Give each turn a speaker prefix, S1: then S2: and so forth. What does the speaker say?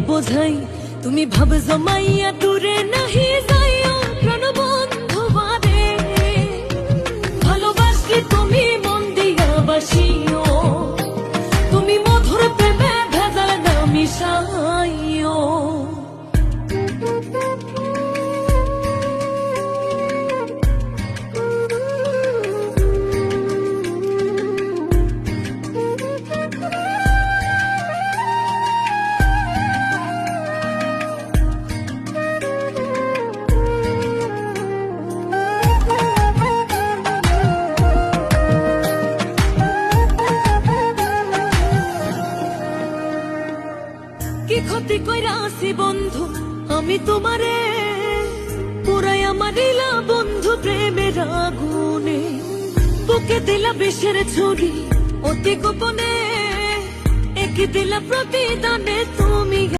S1: বোঝাই তুমি ভাব জমাইয়া দূরে নাহি যাইও প্রাণ বন্ধু বারে ভালোবাসি তুমি মন দিয়া বাসিও তুমি মধুর প্রেমে ভেজাল না মিশাইও কি ক্ষতি কইরা আছি বন্ধু আমি তোমারে পুরাই আমার দিলা বন্ধু প্রেমের আগুনে বুকে দিলা বিষের ছুরি অতি গোপনে একে দিলা প্রতিদানে তুমি